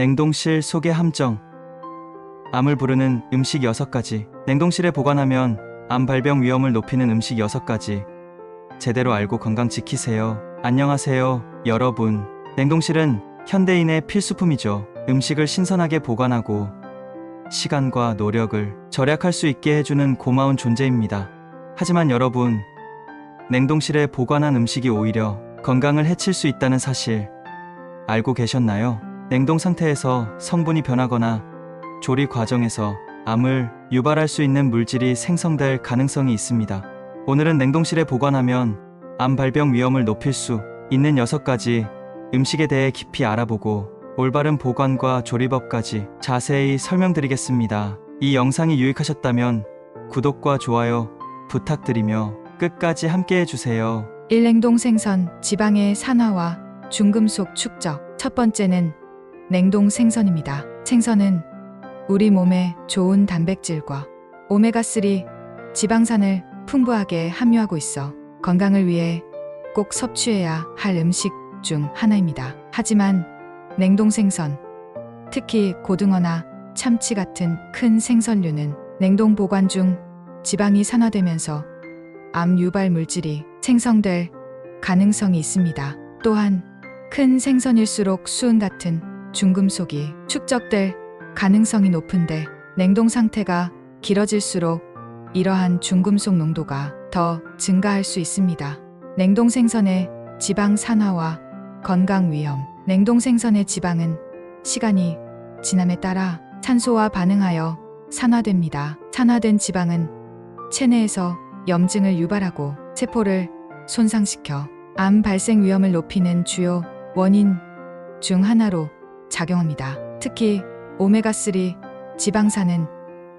냉동실 소개 함정. 암을 부르는 음식 6가지. 냉동실에 보관하면 암 발병 위험을 높이는 음식 6가지. 제대로 알고 건강 지키세요. 안녕하세요, 여러분. 냉동실은 현대인의 필수품이죠. 음식을 신선하게 보관하고 시간과 노력을 절약할 수 있게 해주는 고마운 존재입니다. 하지만 여러분, 냉동실에 보관한 음식이 오히려 건강을 해칠 수 있다는 사실 알고 계셨나요? 냉동 상태에서 성분이 변하거나 조리 과정에서 암을 유발할 수 있는 물질이 생성될 가능성이 있습니다. 오늘은 냉동실에 보관하면 암 발병 위험을 높일 수 있는 6가지 음식에 대해 깊이 알아보고 올바른 보관과 조리법까지 자세히 설명드리겠습니다. 이 영상이 유익하셨다면 구독과 좋아요 부탁드리며 끝까지 함께 해주세요. 1. 냉동 생선, 지방의 산화와 중금속 축적. 첫 번째는 냉동 생선입니다. 생선은 우리 몸에 좋은 단백질과 오메가3 지방산을 풍부하게 함유하고 있어 건강을 위해 꼭 섭취해야 할 음식 중 하나입니다. 하지만 냉동 생선, 특히 고등어나 참치 같은 큰 생선류는 냉동 보관 중 지방이 산화되면서 암 유발 물질이 생성될 가능성이 있습니다. 또한 큰 생선일수록 수은 같은 중금속이 축적될 가능성이 높은데 냉동 상태가 길어질수록 이러한 중금속 농도가 더 증가할 수 있습니다. 냉동 생선의 지방 산화와 건강 위험. 냉동 생선의 지방은 시간이 지남에 따라 산소와 반응하여 산화됩니다. 산화된 지방은 체내에서 염증을 유발하고 세포를 손상시켜 암 발생 위험을 높이는 주요 원인 중 하나로 작용합니다. 특히 오메가3 지방산은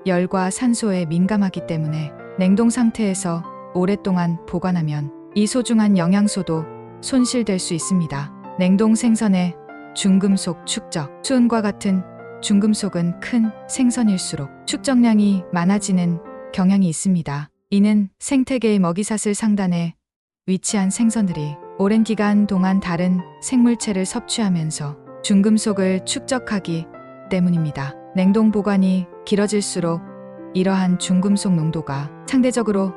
열과 산소에 민감하기 때문에 냉동 상태에서 오랫동안 보관하면 이 소중한 영양소도 손실될 수 있습니다. 냉동 생선의 중금속 축적. 수은과 같은 중금속은 큰 생선일수록 축적량이 많아지는 경향이 있습니다. 이는 생태계의 먹이사슬 상단에 위치한 생선들이 오랜 기간 동안 다른 생물체를 섭취하면서 중금속을 축적하기 때문입니다. 냉동 보관이 길어질수록 이러한 중금속 농도가 상대적으로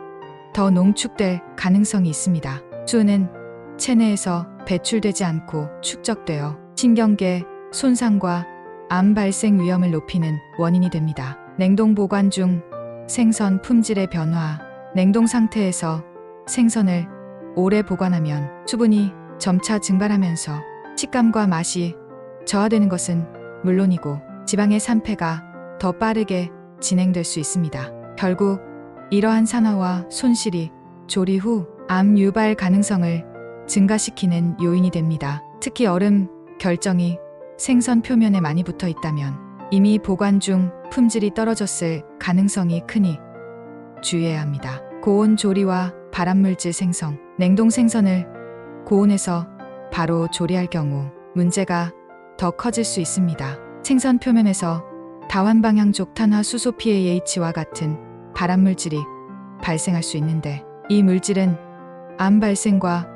더 농축될 가능성이 있습니다. 수은은 체내에서 배출되지 않고 축적되어 신경계 손상과 암 발생 위험을 높이는 원인이 됩니다. 냉동 보관 중 생선 품질의 변화. 냉동 상태에서 생선을 오래 보관하면 수분이 점차 증발하면서 식감과 맛이 저하되는 것은 물론이고 지방의 산패가 더 빠르게 진행될 수 있습니다. 결국 이러한 산화와 손실이 조리 후 암 유발 가능성을 증가시키는 요인이 됩니다. 특히 얼음 결정이 생선 표면에 많이 붙어 있다면 이미 보관 중 품질이 떨어졌을 가능성이 크니 주의해야 합니다. 고온 조리와 발암물질 생성. 냉동 생선을 고온에서 바로 조리할 경우 문제가 더 커질 수 있습니다. 생선 표면에서 다환방향족 탄화 수소 PAH와 같은 발암물질이 발생할 수 있는데 이 물질은 암 발생과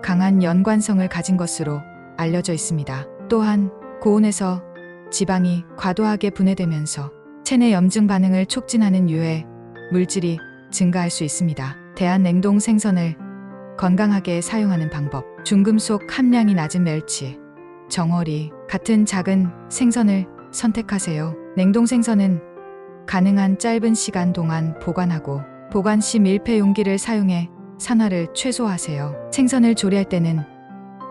강한 연관성을 가진 것으로 알려져 있습니다. 또한 고온에서 지방이 과도하게 분해되면서 체내 염증 반응을 촉진하는 유해 물질이 증가할 수 있습니다. 대한냉동 생선을 건강하게 사용하는 방법. 중금속 함량이 낮은 멸치, 정어리 같은 작은 생선을 선택하세요. 냉동 생선은 가능한 짧은 시간 동안 보관하고 보관 시 밀폐 용기를 사용해 산화를 최소화하세요. 생선을 조리할 때는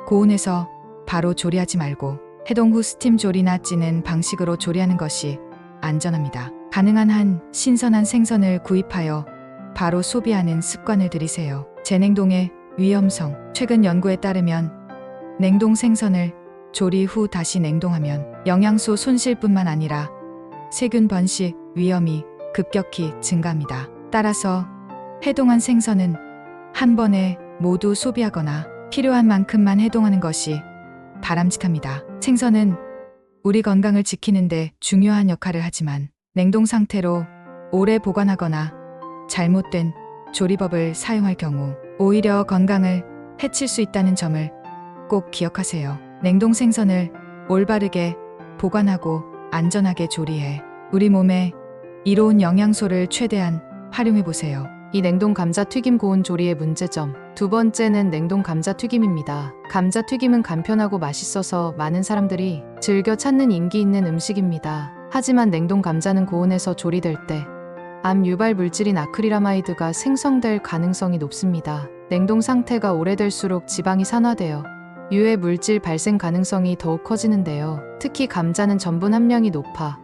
고온에서 바로 조리하지 말고 해동 후 스팀 조리나 찌는 방식으로 조리하는 것이 안전합니다. 가능한 한 신선한 생선을 구입하여 바로 소비하는 습관을 들이세요. 재냉동의 위험성. 최근 연구에 따르면 냉동 생선을 조리 후 다시 냉동하면 영양소 손실뿐만 아니라 세균 번식 위험이 급격히 증가합니다. 따라서 해동한 생선은 한 번에 모두 소비하거나 필요한 만큼만 해동하는 것이 바람직합니다. 생선은 우리 건강을 지키는데 중요한 역할을 하지만 냉동 상태로 오래 보관하거나 잘못된 조리법을 사용할 경우 오히려 건강을 해칠 수 있다는 점을 꼭 기억하세요. 냉동 생선을 올바르게 보관하고 안전하게 조리해 우리 몸에 이로운 영양소를 최대한 활용해 보세요. 이 냉동 감자튀김 고온 조리의 문제점. 두 번째는 냉동 감자튀김입니다. 감자튀김은 간편하고 맛있어서 많은 사람들이 즐겨 찾는 인기 있는 음식입니다. 하지만 냉동 감자는 고온에서 조리될 때 암 유발 물질인 아크릴아마이드가 생성될 가능성이 높습니다. 냉동 상태가 오래될수록 지방이 산화되어 유해 물질 발생 가능성이 더욱 커지는데요. 특히 감자는 전분 함량이 높아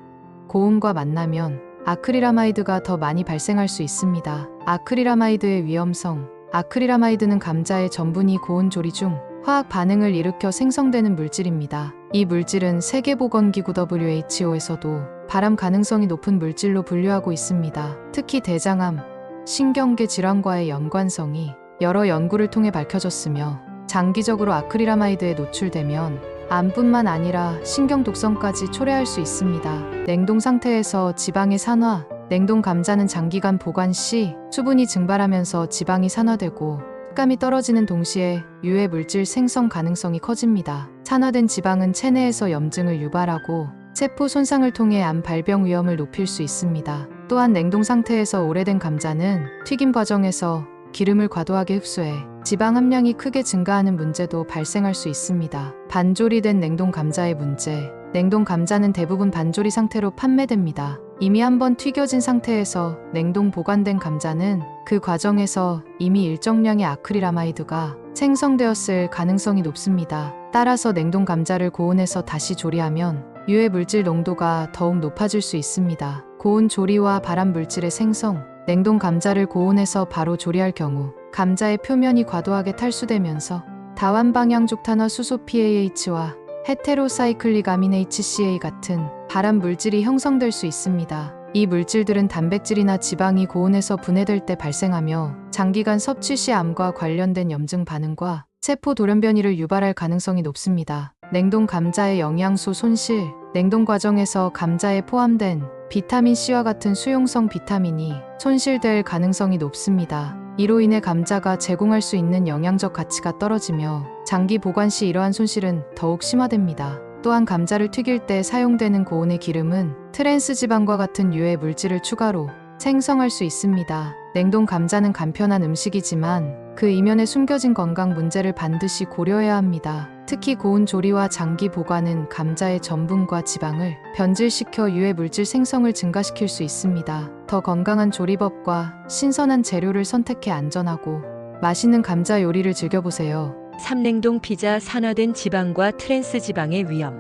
고온과 만나면 아크릴아마이드가 더 많이 발생할 수 있습니다. 아크릴아마이드의 위험성. 아크릴아마이드는 감자의 전분이 고온 조리 중 화학 반응을 일으켜 생성되는 물질입니다. 이 물질은 세계보건기구 WHO에서도 발암 가능성이 높은 물질로 분류하고 있습니다. 특히 대장암, 신경계 질환과의 연관성이 여러 연구를 통해 밝혀졌으며 장기적으로 아크릴아마이드에 노출되면 암뿐만 아니라 신경독성까지 초래할 수 있습니다. 냉동 상태에서 지방의 산화. 냉동 감자는 장기간 보관 시 수분이 증발하면서 지방이 산화되고 식감이 떨어지는 동시에 유해 물질 생성 가능성이 커집니다. 산화된 지방은 체내에서 염증을 유발하고 세포 손상을 통해 암 발병 위험을 높일 수 있습니다. 또한 냉동 상태에서 오래된 감자는 튀김 과정에서 기름을 과도하게 흡수해 지방 함량이 크게 증가하는 문제도 발생할 수 있습니다. 반조리된 냉동 감자의 문제. 냉동 감자는 대부분 반조리 상태로 판매됩니다. 이미 한번 튀겨진 상태에서 냉동 보관된 감자는 그 과정에서 이미 일정량의 아크릴아마이드가 생성되었을 가능성이 높습니다. 따라서 냉동 감자를 고온에서 다시 조리하면 유해 물질 농도가 더욱 높아질 수 있습니다. 고온 조리와 발암 물질의 생성. 냉동 감자를 고온에서 바로 조리할 경우 감자의 표면이 과도하게 탈수되면서 다완방향족탄화 수소 PAH와 헤테로사이클릭 아민 HCA 같은 발암 물질이 형성될 수 있습니다. 이 물질들은 단백질이나 지방이 고온에서 분해될 때 발생하며 장기간 섭취 시 암과 관련된 염증 반응과 세포 돌연변이를 유발할 가능성이 높습니다. 냉동 감자의 영양소 손실. 냉동 과정에서 감자에 포함된 비타민C와 같은 수용성 비타민이 손실될 가능성이 높습니다. 이로 인해 감자가 제공할 수 있는 영양적 가치가 떨어지며 장기 보관 시 이러한 손실은 더욱 심화됩니다. 또한 감자를 튀길 때 사용되는 고온의 기름은 트랜스 지방과 같은 유해 물질을 추가로 생성할 수 있습니다. 냉동 감자는 간편한 음식이지만 그 이면에 숨겨진 건강 문제를 반드시 고려해야 합니다. 특히 고온 조리와 장기 보관은 감자의 전분과 지방을 변질시켜 유해 물질 생성을 증가시킬 수 있습니다. 더 건강한 조리법과 신선한 재료를 선택해 안전하고 맛있는 감자 요리를 즐겨보세요. 3. 냉동 피자. 산화된 지방과 트랜스 지방의 위험.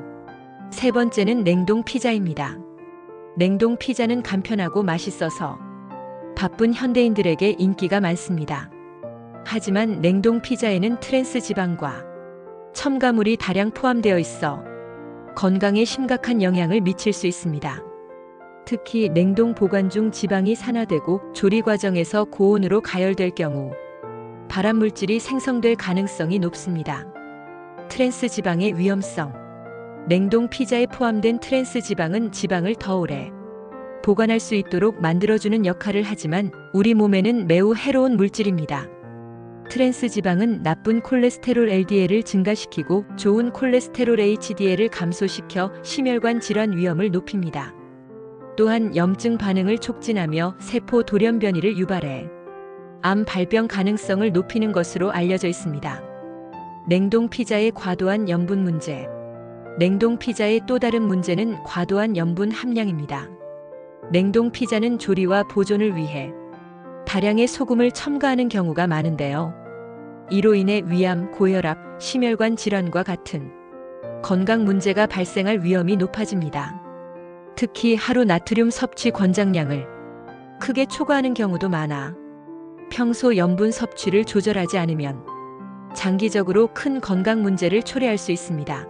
세 번째는 냉동 피자입니다. 냉동 피자는 간편하고 맛있어서 바쁜 현대인들에게 인기가 많습니다. 하지만 냉동 피자에는 트랜스 지방과 첨가물이 다량 포함되어 있어 건강에 심각한 영향을 미칠 수 있습니다. 특히 냉동 보관 중 지방이 산화되고 조리 과정에서 고온으로 가열될 경우 발암 물질이 생성될 가능성이 높습니다. 트랜스 지방의 위험성. 냉동 피자에 포함된 트랜스 지방은 지방을 더 오래 보관할 수 있도록 만들어주는 역할을 하지만 우리 몸에는 매우 해로운 물질입니다. 트랜스 지방은 나쁜 콜레스테롤 LDL을 증가시키고 좋은 콜레스테롤 HDL을 감소시켜 심혈관 질환 위험을 높입니다. 또한 염증 반응을 촉진하며 세포 돌연변이를 유발해 암 발병 가능성을 높이는 것으로 알려져 있습니다. 냉동 피자의 과도한 염분 문제. 냉동 피자의 또 다른 문제는 과도한 염분 함량입니다. 냉동 피자는 조리와 보존을 위해 다량의 소금을 첨가하는 경우가 많은데요. 이로 인해 위암, 고혈압, 심혈관 질환과 같은 건강 문제가 발생할 위험이 높아집니다. 특히 하루 나트륨 섭취 권장량을 크게 초과하는 경우도 많아 평소 염분 섭취를 조절하지 않으면 장기적으로 큰 건강 문제를 초래할 수 있습니다.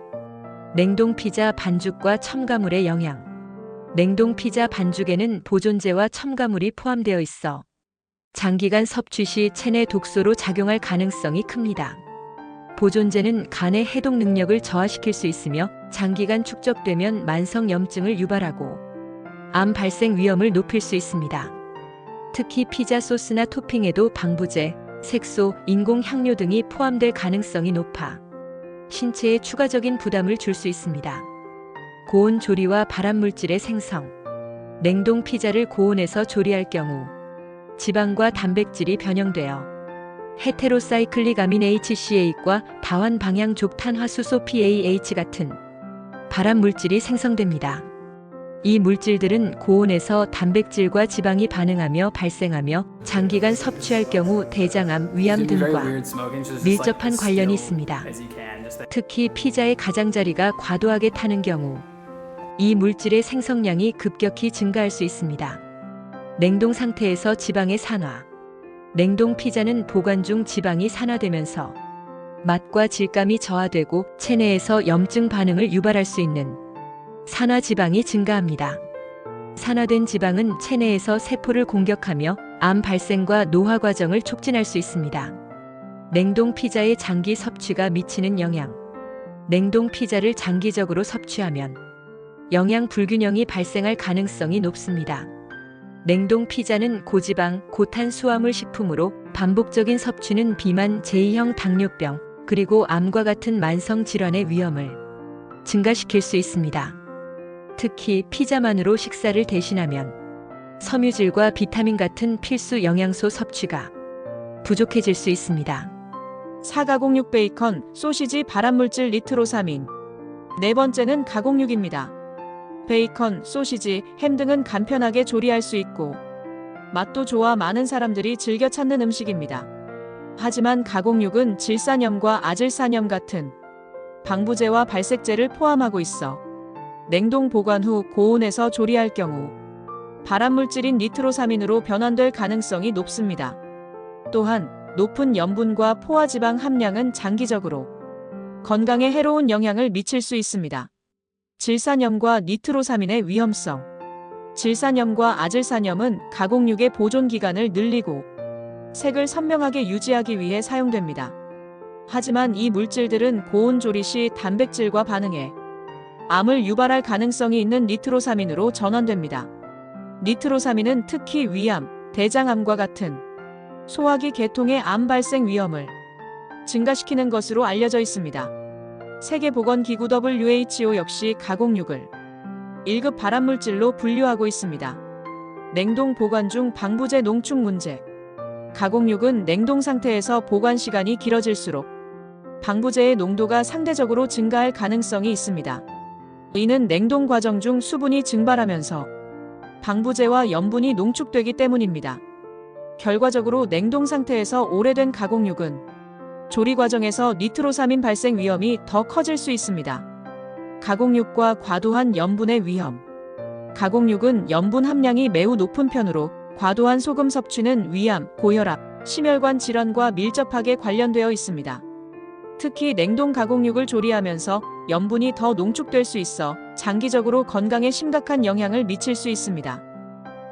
냉동 피자 반죽과 첨가물의 영향. 냉동 피자 반죽에는 보존제와 첨가물이 포함되어 있어 장기간 섭취 시 체내 독소로 작용할 가능성이 큽니다. 보존제는 간의 해독 능력을 저하시킬 수 있으며 장기간 축적되면 만성 염증을 유발하고 암 발생 위험을 높일 수 있습니다. 특히 피자 소스나 토핑에도 방부제, 색소, 인공 향료 등이 포함될 가능성이 높아 신체에 추가적인 부담을 줄 수 있습니다. 고온 조리와 발암물질의 생성. 냉동 피자를 고온에서 조리할 경우 지방과 단백질이 변형되어 헤테로사이클릭 아민 HCA과 다환 방향 족탄화수소 PAH 같은 발암물질이 생성됩니다. 이 물질들은 고온에서 단백질과 지방이 반응하며 발생하며 장기간 섭취할 경우 대장암, 위암 등과 밀접한 관련이 있습니다. 특히 피자의 가장자리가 과도하게 타는 경우 이 물질의 생성량이 급격히 증가할 수 있습니다. 냉동 상태에서 지방의 산화. 냉동 피자는 보관 중 지방이 산화되면서 맛과 질감이 저하되고 체내에서 염증 반응을 유발할 수 있는 산화 지방이 증가합니다. 산화된 지방은 체내에서 세포를 공격하며 암 발생과 노화 과정을 촉진할 수 있습니다. 냉동 피자의 장기 섭취가 미치는 영향. 냉동 피자를 장기적으로 섭취하면 영양 불균형이 발생할 가능성이 높습니다. 냉동 피자는 고지방, 고탄수화물 식품으로 반복적인 섭취는 비만, 제2형 당뇨병, 그리고 암과 같은 만성 질환의 위험을 증가시킬 수 있습니다. 특히 피자만으로 식사를 대신하면 섬유질과 비타민 같은 필수 영양소 섭취가 부족해질 수 있습니다. 사가공육 베이컨, 소시지 발암물질 니트로사민. 네 번째는 가공육입니다. 베이컨, 소시지, 햄 등은 간편하게 조리할 수 있고 맛도 좋아 많은 사람들이 즐겨 찾는 음식입니다. 하지만 가공육은 질산염과 아질산염 같은 방부제와 발색제를 포함하고 있어 냉동 보관 후 고온에서 조리할 경우 발암물질인 니트로사민으로 변환될 가능성이 높습니다. 또한 높은 염분과 포화지방 함량은 장기적으로 건강에 해로운 영향을 미칠 수 있습니다. 질산염과 니트로사민의 위험성. 질산염과 아질산염은 가공육의 보존 기간을 늘리고 색을 선명하게 유지하기 위해 사용됩니다. 하지만 이 물질들은 고온 조리 시 단백질과 반응해 암을 유발할 가능성이 있는 니트로사민으로 전환됩니다. 니트로사민은 특히 위암, 대장암과 같은 소화기 계통의 암 발생 위험을 증가시키는 것으로 알려져 있습니다. 세계보건기구 WHO 역시 가공육을 1급 발암물질로 분류하고 있습니다. 냉동 보관 중 방부제 농축 문제. 가공육은 냉동 상태에서 보관 시간이 길어질수록 방부제의 농도가 상대적으로 증가할 가능성이 있습니다. 이는 냉동 과정 중 수분이 증발하면서 방부제와 염분이 농축되기 때문입니다. 결과적으로 냉동 상태에서 오래된 가공육은 조리 과정에서 니트로사민 발생 위험이 더 커질 수 있습니다. 가공육과 과도한 염분의 위험. 가공육은 염분 함량이 매우 높은 편으로 과도한 소금 섭취는 위암, 고혈압, 심혈관 질환과 밀접하게 관련되어 있습니다. 특히 냉동 가공육을 조리하면서 염분이 더 농축될 수 있어 장기적으로 건강에 심각한 영향을 미칠 수 있습니다.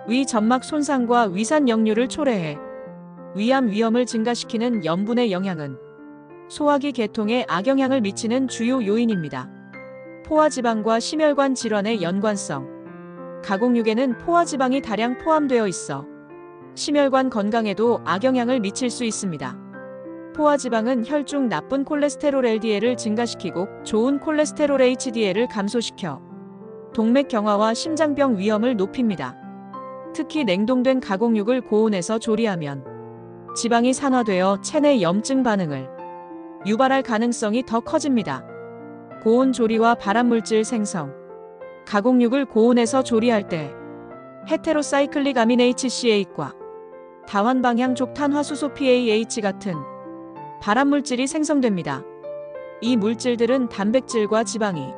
위 점막 손상과 위산 역류를 초래해 위암 위험을 증가시키는 염분의 영향은 소화기 계통에 악영향을 미치는 주요 요인입니다. 포화지방과 심혈관 질환의 연관성. 가공육에는 포화지방이 다량 포함되어 있어 심혈관 건강에도 악영향을 미칠 수 있습니다. 포화지방은 혈중 나쁜 콜레스테롤 LDL을 증가시키고 좋은 콜레스테롤 HDL을 감소시켜 동맥 경화와 심장병 위험을 높입니다. 특히 냉동된 가공육을 고온에서 조리하면 지방이 산화되어 체내 염증 반응을 유발할 가능성이 더 커집니다. 고온 조리와 발암물질 생성. 가공육을 고온에서 조리할 때 헤테로사이클릭 아민 HCA과 다환 방향 족탄화수소 PAH 같은 발암물질이 생성됩니다. 이 물질들은 단백질과 지방이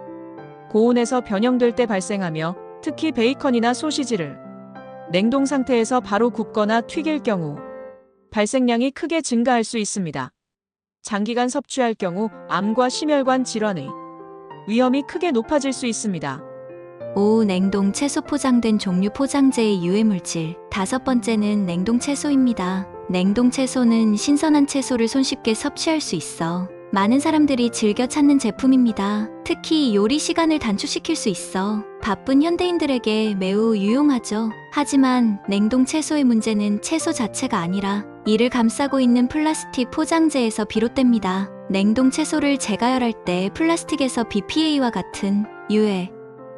고온에서 변형될 때 발생하며 특히 베이컨이나 소시지를 냉동 상태에서 바로 굽거나 튀길 경우 발생량이 크게 증가할 수 있습니다. 장기간 섭취할 경우 암과 심혈관 질환의 위험이 크게 높아질 수 있습니다. 5. 냉동 채소 포장된 종류 포장재의 유해물질. 5번째는 냉동 채소입니다. 냉동 채소는 신선한 채소를 손쉽게 섭취할 수 있어 많은 사람들이 즐겨 찾는 제품입니다. 특히 요리 시간을 단축시킬 수 있어 바쁜 현대인들에게 매우 유용하죠. 하지만 냉동 채소의 문제는 채소 자체가 아니라 이를 감싸고 있는 플라스틱 포장재에서 비롯됩니다. 냉동 채소를 재가열할 때 플라스틱에서 BPA와 같은 유해,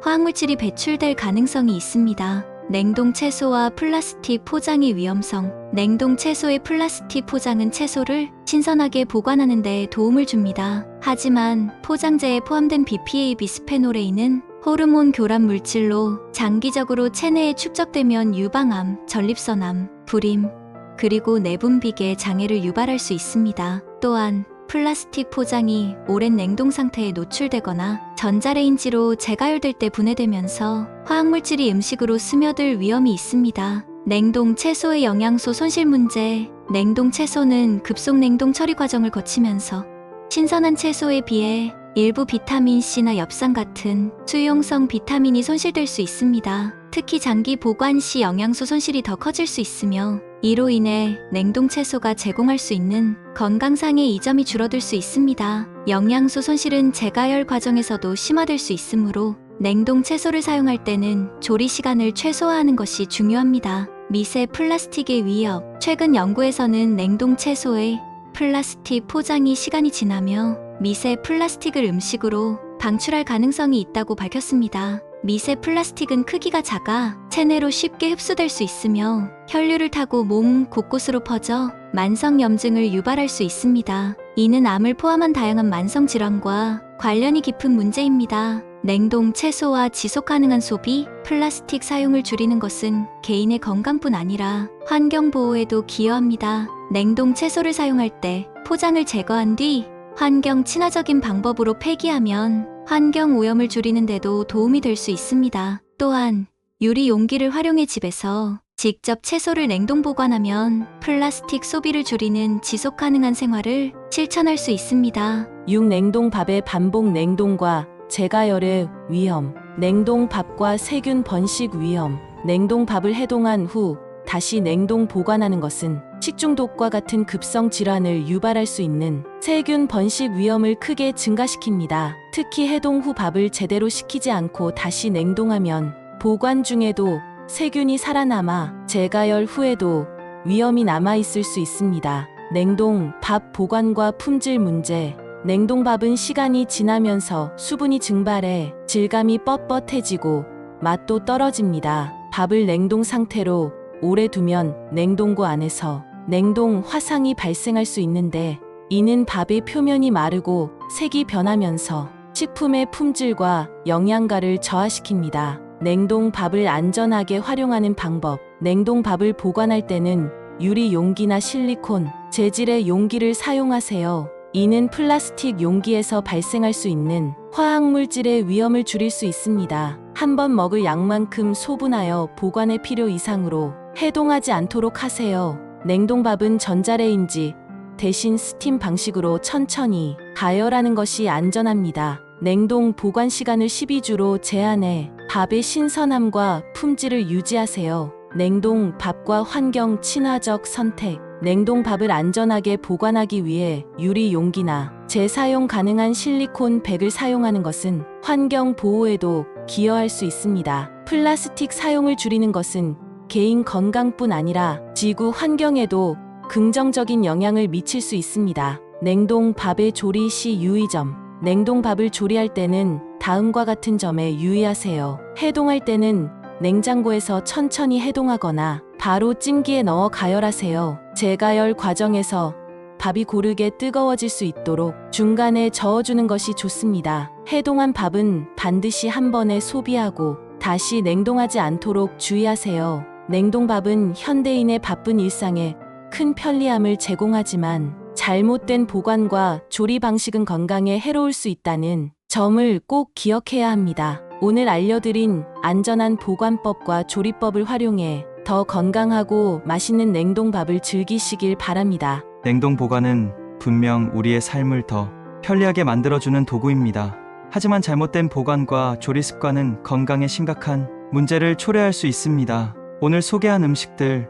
화학물질이 배출될 가능성이 있습니다. 냉동 채소와 플라스틱 포장의 위험성. 냉동 채소의 플라스틱 포장은 채소를 신선하게 보관하는 데 도움을 줍니다. 하지만 포장재에 포함된 BPA 비스페놀 A는 호르몬 교란 물질로 장기적으로 체내에 축적되면 유방암, 전립선암, 불임, 그리고 내분비계 장애를 유발할 수 있습니다. 또한 플라스틱 포장이 오랜 냉동 상태에 노출되거나 전자레인지로 재가열될 때 분해되면서 화학물질이 음식으로 스며들 위험이 있습니다. 냉동 채소의 영양소 손실 문제. 냉동 채소는 급속 냉동 처리 과정을 거치면서 신선한 채소에 비해 일부 비타민C나 엽산 같은 수용성 비타민이 손실될 수 있습니다. 특히 장기 보관 시 영양소 손실이 더 커질 수 있으며 이로 인해 냉동 채소가 제공할 수 있는 건강상의 이점이 줄어들 수 있습니다. 영양소 손실은 재가열 과정에서도 심화될 수 있으므로 냉동 채소를 사용할 때는 조리 시간을 최소화하는 것이 중요합니다. 미세 플라스틱의 위협. 최근 연구에서는 냉동 채소의 플라스틱 포장이 시간이 지나며 미세 플라스틱을 음식으로 방출할 가능성이 있다고 밝혔습니다. 미세 플라스틱은 크기가 작아 체내로 쉽게 흡수될 수 있으며 혈류를 타고 몸 곳곳으로 퍼져 만성염증을 유발할 수 있습니다. 이는 암을 포함한 다양한 만성질환과 관련이 깊은 문제입니다. 냉동 채소와 지속 가능한 소비. 플라스틱 사용을 줄이는 것은 개인의 건강뿐 아니라 환경 보호에도 기여합니다. 냉동 채소를 사용할 때 포장을 제거한 뒤 환경 친화적인 방법으로 폐기하면 환경 오염을 줄이는 데도 도움이 될 수 있습니다. 또한 유리 용기를 활용해 집에서 직접 채소를 냉동 보관하면 플라스틱 소비를 줄이는 지속 가능한 생활을 실천할 수 있습니다. 6. 냉동 밥의 반복 냉동과 재가열의 위험. 냉동 밥과 세균 번식 위험. 냉동 밥을 해동한 후 다시 냉동 보관하는 것은 식중독과 같은 급성 질환을 유발할 수 있는 세균 번식 위험을 크게 증가시킵니다. 특히 해동 후 밥을 제대로 식히지 않고 다시 냉동하면 보관 중에도 세균이 살아남아 재가열 후에도 위험이 남아있을 수 있습니다. 냉동 밥 보관과 품질 문제. 냉동밥은 시간이 지나면서 수분이 증발해 질감이 뻣뻣해지고 맛도 떨어집니다. 밥을 냉동 상태로 오래 두면 냉동고 안에서 냉동 화상이 발생할 수 있는데 이는 밥의 표면이 마르고 색이 변하면서 식품의 품질과 영양가를 저하시킵니다. 냉동 밥을 안전하게 활용하는 방법. 냉동 밥을 보관할 때는 유리 용기나 실리콘 재질의 용기를 사용하세요. 이는 플라스틱 용기에서 발생할 수 있는 화학물질의 위험을 줄일 수 있습니다. 한 번 먹을 양만큼 소분하여 보관의 필요 이상으로 해동하지 않도록 하세요. 냉동밥은 전자레인지 대신 스팀 방식으로 천천히 가열하는 것이 안전합니다. 냉동 보관 시간을 12주로 제한해 밥의 신선함과 품질을 유지하세요. 냉동 밥과 환경 친화적 선택. 냉동 밥을 안전하게 보관하기 위해 유리 용기나 재사용 가능한 실리콘 백을 사용하는 것은 환경 보호에도 기여할 수 있습니다. 플라스틱 사용을 줄이는 것은 개인 건강뿐 아니라 지구 환경에도 긍정적인 영향을 미칠 수 있습니다. 냉동 밥의 조리 시 유의점. 냉동 밥을 조리할 때는 다음과 같은 점에 유의하세요. 해동할 때는 냉장고에서 천천히 해동하거나 바로 찜기에 넣어 가열하세요. 재가열 과정에서 밥이 고르게 뜨거워질 수 있도록 중간에 저어주는 것이 좋습니다. 해동한 밥은 반드시 한 번에 소비하고 다시 냉동하지 않도록 주의하세요. 냉동밥은 현대인의 바쁜 일상에 큰 편리함을 제공하지만 잘못된 보관과 조리 방식은 건강에 해로울 수 있다는 점을 꼭 기억해야 합니다. 오늘 알려드린 안전한 보관법과 조리법을 활용해 더 건강하고 맛있는 냉동밥을 즐기시길 바랍니다. 냉동 보관은 분명 우리의 삶을 더 편리하게 만들어주는 도구입니다. 하지만 잘못된 보관과 조리 습관은 건강에 심각한 문제를 초래할 수 있습니다. 오늘 소개한 음식들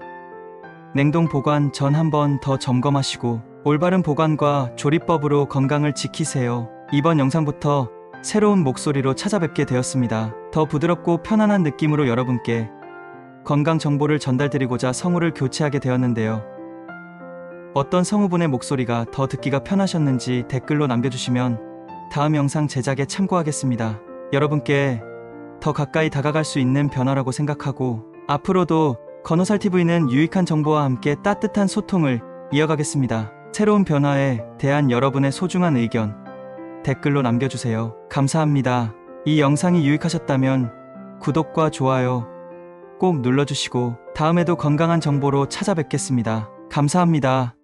냉동 보관 전 한 번 더 점검하시고 올바른 보관과 조리법으로 건강을 지키세요. 이번 영상부터 새로운 목소리로 찾아뵙게 되었습니다. 더 부드럽고 편안한 느낌으로 여러분께 건강 정보를 전달드리고자 성우를 교체하게 되었는데요. 어떤 성우분의 목소리가 더 듣기가 편하셨는지 댓글로 남겨주시면 다음 영상 제작에 참고하겠습니다. 여러분께 더 가까이 다가갈 수 있는 변화라고 생각하고 앞으로도 건호살TV는 유익한 정보와 함께 따뜻한 소통을 이어가겠습니다. 새로운 변화에 대한 여러분의 소중한 의견 댓글로 남겨주세요. 감사합니다. 이 영상이 유익하셨다면 구독과 좋아요 꼭 눌러주시고 다음에도 건강한 정보로 찾아뵙겠습니다. 감사합니다.